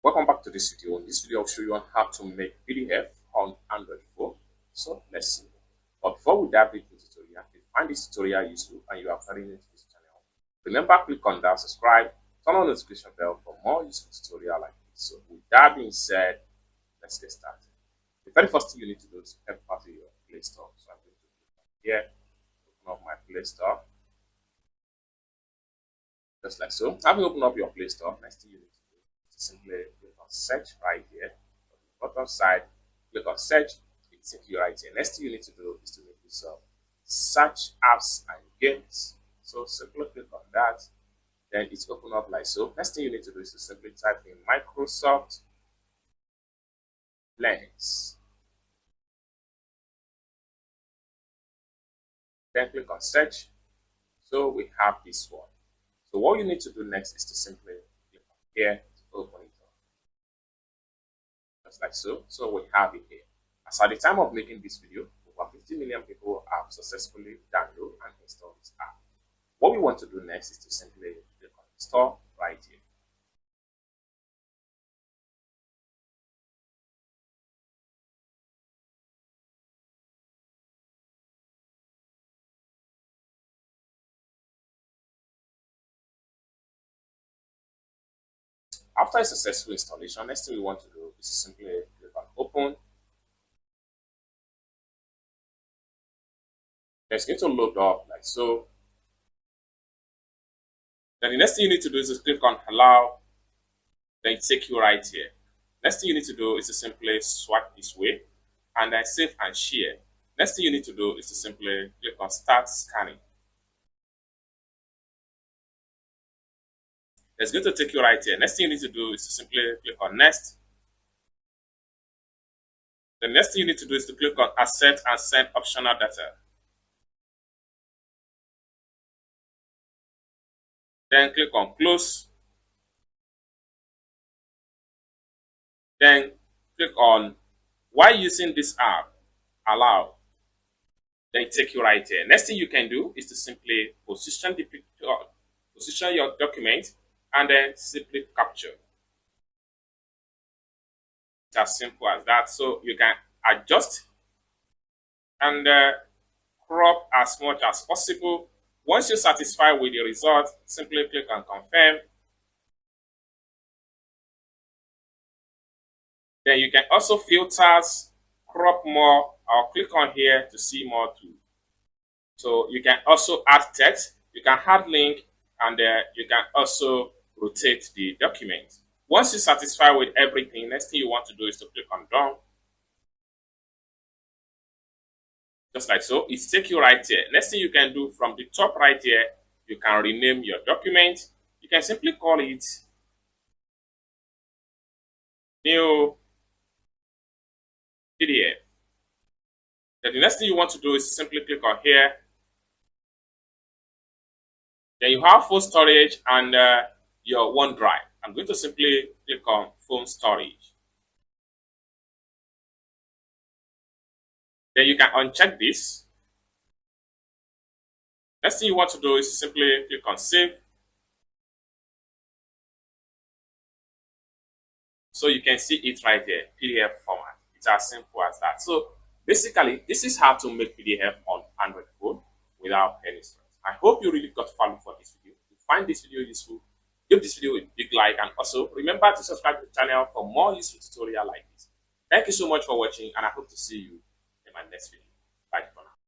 Welcome back to this video. In this video, I'll show you on how to make PDF on Android phone. So let's see. But before we dive into the tutorial, if you find this tutorial useful and you are very new to this channel, remember click on that subscribe, turn on the notification bell for more useful tutorial like this. So with that being said, let's get started. The very first thing you need to do is head back to your Play Store. So I'm going to click on here, open up my Play Store. Just like so. Having opened up your Play Store, next thing you need to do is simply click on search right here. On the bottom side, click on search. It's simply right here. Next thing you need to do is to make use of search apps and games. So simply click on that. Then it's open up like so. Next thing you need to do is to simply type in Microsoft Lens. Then click on search. So we have this one. So what you need to do next is to simply click on here to open it up. Just like so. So we have it here. As at the time of making this video, over 50 million people have successfully downloaded and installed this app. What we want to do next is to simply click on install right here. After a successful installation, next thing we want to do is simply click on open. It's going to load up like so. Then the next thing you need to do is to click on allow. Then it takes you right here. Next thing you need to do is to simply swipe this way and then save and share. Next thing you need to do is to simply click on start scanning. It's going to take you right here. Next thing you need to do is to simply click on next. The next thing you need to do is to click on accept and send optional data. Then click on close. Then click on why using this app, allow. Then take you right here. Next thing you can do is to simply position the picture, position your document, and then simply capture. It's as simple as that. So you can adjust and crop as much as possible. Once you're satisfied with the result, simply click on confirm. Then you can also filters, crop more, or click on here to see more too. So you can also add text, you can add link, and you can also rotate the document. Once you're satisfied with everything, next thing you want to do is to click on done. Just like so, it takes you right here. Next thing you can do from the top right here, you can rename your document. You can simply call it new PDF. Then the next thing you want to do is simply click on here. Then you have phone storage and your OneDrive. I'm going to simply click on phone storage. Then you can uncheck this. Next thing you want to do is simply click on save. So you can see it right there, PDF format. It's as simple as that. So basically, this is how to make PDF on Android phone without any stress. I hope you really got value for this video. If you find this video useful, give this video a big like, and also remember to subscribe to the channel for more useful tutorial like this. Thank you so much for watching, and I hope to see you in my next video.